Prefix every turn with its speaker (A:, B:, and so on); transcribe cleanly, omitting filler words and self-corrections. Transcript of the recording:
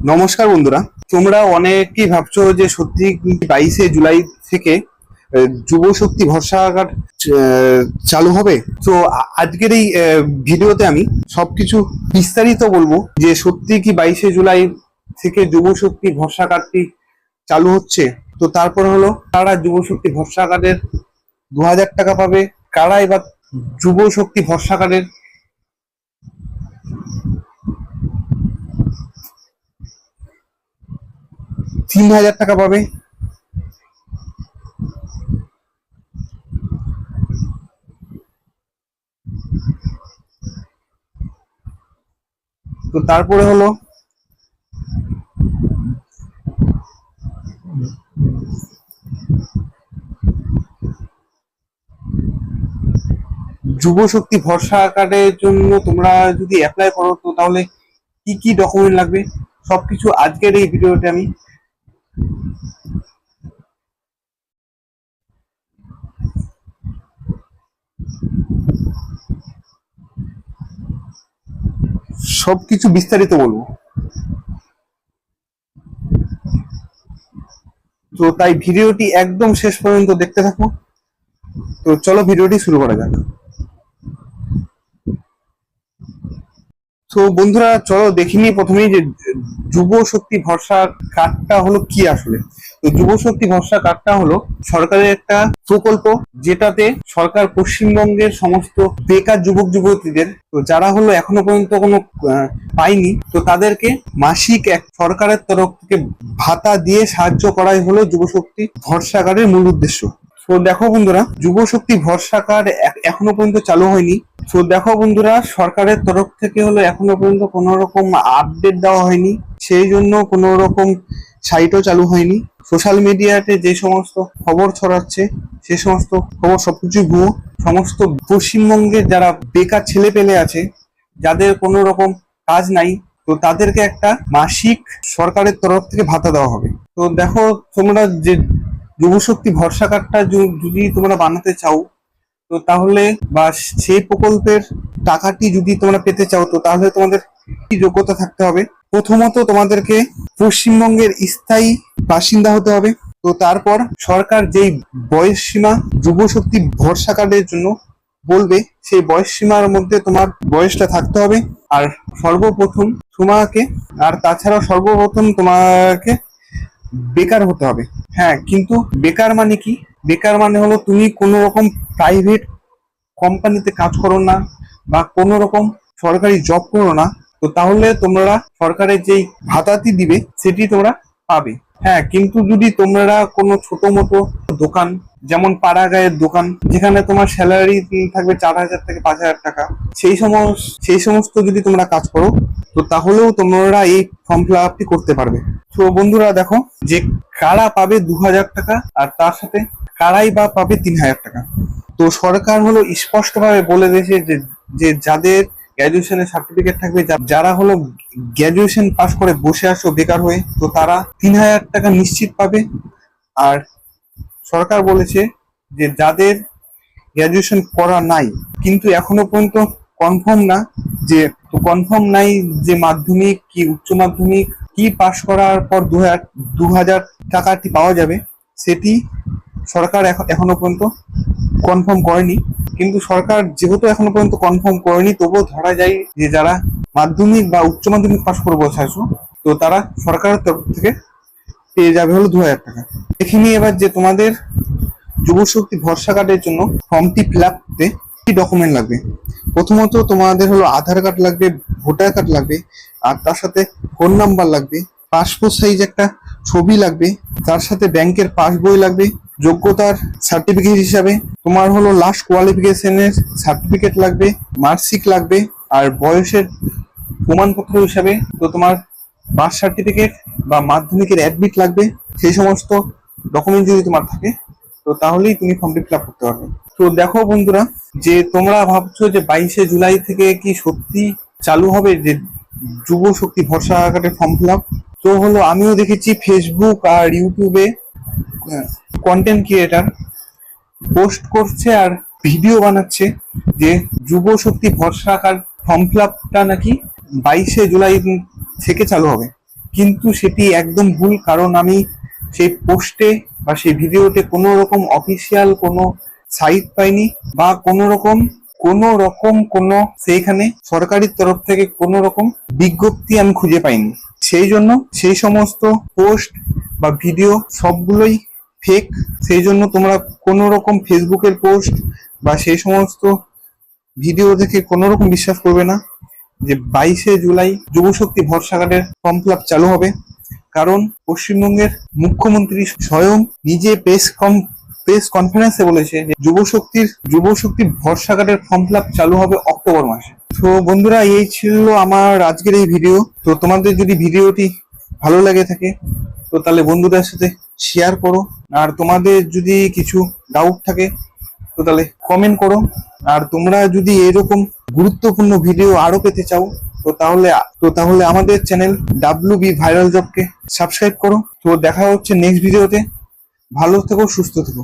A: নমস্কার বন্ধুরা, তোমরা অনেকেই ভাবছো যে সত্যি 22শে জুলাই থেকে যুব শক্তি ভরসা কার্ড চালু হবে। তো আজকের এই ভিডিওতে আমি সবকিছু বিস্তারিত বলবো যে সত্যি কি 22শে জুলাই থেকে যুব শক্তি ভরসা কার্ডটি চালু হচ্ছে। তো তারপর হলো কারা যুব শক্তি ভরসা কার্ডের 2000 টাকা পাবে, কারা এবার যুব শক্তি ভরসা কার্ডের 3000 টাকা পাবে। তো তারপরে হলো যুব শক্তি ভরসা কার্ডের জন্য তোমরা যদি অ্যাপ্লাই করো তো তাহলে কি কি ডকুমেন্ট লাগবে সবকিছু আজকের এই ভিডিওতে আমি সবকিছু বিস্তারিত বলবো। তো তাই ভিডিওটি একদম শেষ পর্যন্ত দেখতে থাকো। তো চলো ভিডিওটি শুরু করা যাক। তো বন্ধুরা চলো দেখিনি প্রথমেই যে যুব শক্তি ভরসা কার্ডটা হলো কি আসলে। তো যুব শক্তি ভরসা কার্ডটা হলো সরকারের একটা প্রকল্প, যেটাতে সরকার পশ্চিমবঙ্গের সমস্ত বেকার যুবক যুবতীদের, তো যারা হলো এখনো পর্যন্ত কোনো পায়নি, তো তাদেরকে মাসিক এক সরকারের তরফ থেকে ভাতা দিয়ে সাহায্য করাই হলো যুব শক্তি ভরসা কার্ডের মূল উদ্দেশ্য। তো দেখো বন্ধুরা, যুব শক্তি ভরসা কার্ড এখনো পর্যন্ত চালু হয়নি। তো দেখো বন্ধুরা, সরকারের তরফ থেকে হলো এখনো পর্যন্ত কোনো রকম আপডেট দেওয়া হয়নি, সেই জন্য কোনো রকম সাইটও চালু হয়নি। সোশ্যাল মিডিয়াতে যে সমস্ত খবর ছড়াচ্ছে সে সমস্ত খবর সবকিছু ভুয়ো। সমস্ত পশ্চিমবঙ্গের যারা বেকার ছেলে পেলে আছে, যাদের কোনো রকম কাজ নাই, তো তাদেরকে একটা মাসিক সরকারের তরফ থেকে ভাতা দেওয়া হবে। তো দেখো, তোমরা যে যুবশক্তি ভরসা কার্ডটা যদি তোমরা বানাতে চাও, তো তাহলে বা সেই প্রকল্পের টাকাটি যদি তোমরা পেতে চাও, তো তাহলে তোমাদের কি যোগ্যতা থাকতে হবে। প্রথমত তোমাদেরকে পশ্চিমবঙ্গের স্থায়ী বাসিন্দা হতে হবে। তো তারপর সরকার যেই বয়স সীমা যুবশক্তি ভরসা কার্ডের জন্য বলবে, সেই বয়স সীমার মধ্যে তোমার বয়সটা থাকতে হবে। আর সর্বপ্রথম তোমাকে, আর তাছাড়া সর্বপ্রথম তোমাকে বেকার হতে হবে। হ্যাঁ, কিন্তু বেকার মানে কি? বেকার মানে হলো তুমি কোনো রকম প্রাইভেট কোম্পানিতে কাজ করো না বা কোনো রকম সরকারি জব করো না, তো তাহলে তোমরা সরকারের যেই ভাতাটি দিবে সেটি তোমরা পাবে। হ্যাঁ, কিন্তু যদি তোমরা কোনো ছোট মোটো দোকান, যেমন পাড়া গায়ের দোকান, যেখানে তোমার স্যালারি থাকবে 4000 থেকে 5000 টাকা, সেই সমস্ত যদি তোমরা কাজ করো, তো তাহলেও তোমরা এই ফর্ম ফিল আপটি করতে পারবে। তো বন্ধুরা দেখো, যে কারা পাবে 2000 টাকা, আর তার সাথে কারাই বা পাবে 3000 টাকা। তো সরকার হলো স্পষ্টভাবে বলে দিয়েছে যে যে যাদের গ্র্যাজুয়েশনের সার্টিফিকেট থাকবে, যারা হলো গ্র্যাজুয়েশন পাশ করে বসে আসো বেকার হয়ে, তো তারা 3000 টাকা নিশ্চিত পাবে। আর সরকার বলেছে যে যাদের গ্র্যাজুয়েশন করা নাই, কিন্তু এখনো পর্যন্ত কনফার্ম না, যে কনফার্ম নাই যে মাধ্যমিক কি উচ্চ মাধ্যমিক কি পাশ করার পর 2000 টাকাটি পাওয়া যাবে, সেটি সরকার এখনো পর্যন্ত কনফার্ম করেনি। কিন্তু সরকার যেহেতু এখনো পর্যন্ত কনফার্ম করেনি, তবুও ধরা যায় যে যারা মাধ্যমিক বা উচ্চ মাধ্যমিক পাশ করে বসে আছো, তো তারা সরকারের তরফ থেকে পেয়ে যাবে হলো 2000 টাকা। দেখে নিই এবার যে তোমাদের যুবশক্তি ভরসা কার্ডের জন্য ফর্মটি ফিল আপ করতে কি ডকুমেন্ট লাগবে। প্রথমত তোমাদের হলো আধার কার্ড লাগবে, ভোটার কার্ড লাগবে, আর তার সাথে ফোন নাম্বার লাগবে, পাসপোর্ট সাইজ একটা ছবি লাগবে, তার সাথে ব্যাংকের পাসবই লাগবে, যোগ্যতার সার্টিফিকেট হিসাবে তোমার হলো লাস্ট কোয়ালিফিকেশনের সার্টিফিকেট লাগবে, মার্কশিট লাগবে, আর বয়সের প্রমাণপত্র হিসাবে তো তোমার বার্থ সার্টিফিকেট বা মাধ্যমিকের অ্যাডমিট লাগবে। সেই সমস্ত ডকুমেন্ট যদি তোমার থাকে, তো তাহলেই তুমি ফর্মটি ফিল আপ করতে পারবে। তো দেখো বন্ধুরা, যে তোমরা ভাবছো যে 22শে জুলাই থেকে কি সত্যি চালু হবে যে যুব শক্তি ভরসা কার্ডের ফর্ম ফিল আপ। তো হলো আমিও দেখেছি ফেসবুক আর ইউটিউবে কন্টেন্ট ক্রিয়েটার পোস্ট করছে আর ভিডিও বানাচ্ছে যে যুব শক্তি ভরসা কার্ড ফর্ম ফিল আপটা নাকি 22শে জুলাই থেকে চালু হবে। কিন্তু সেটি একদম ভুল, কারণ আমি সেই পোস্টে বা সেই ভিডিওতে কোনো রকম অফিসিয়াল কোনো সাইট পাইনি, বা কোনো সেইখানে সরকারি তরফ থেকে কোনো রকম বিজ্ঞপ্তি আমি খুঁজে পাইনি। সেই জন্য সেই সমস্ত পোস্ট বা ভিডিও সবগুলোই ফেক। সেই জন্য তোমরা কোনো রকম ফেসবুকের পোস্ট বা সেই সমস্ত ভিডিও দেখে কোনো রকম বিশ্বাস করবে না যে 22শে জুলাই যুবশক্তি ভরসা কার্ডের ফর্ম ফিল আপ চালু হবে। কারণ পশ্চিমবঙ্গের মুখ্যমন্ত্রী স্বয়ং নিজে প্রেস কনফারেন্সে বলেছে যে যুবশক্তি ভরসা কার্ডের ফর্ম ফিল আপ চালু হবে অক্টোবর মাসে। তো বন্ধুরা, এই ছিল আমার আজকের এই ভিডিও। তো তোমাদের যদি ভিডিওটি ভালো লাগে থাকে তো তাহলে বন্ধুদের সাথে শেয়ার করো, আর তোমাদের যদি কিছু ডাউট থাকে তো তাহলে কমেন্ট করো। আর তোমরা যদি এরকম গুরুত্বপূর্ণ ভিডিও আরো পেতে চাও তো তাহলে আমাদের চ্যানেল WB ভাইরাল জবকে সাবস্ক্রাইব করো। তো দেখা হচ্ছে নেক্সট ভিডিওতে। ভালো থেকো, সুস্থ থেকো।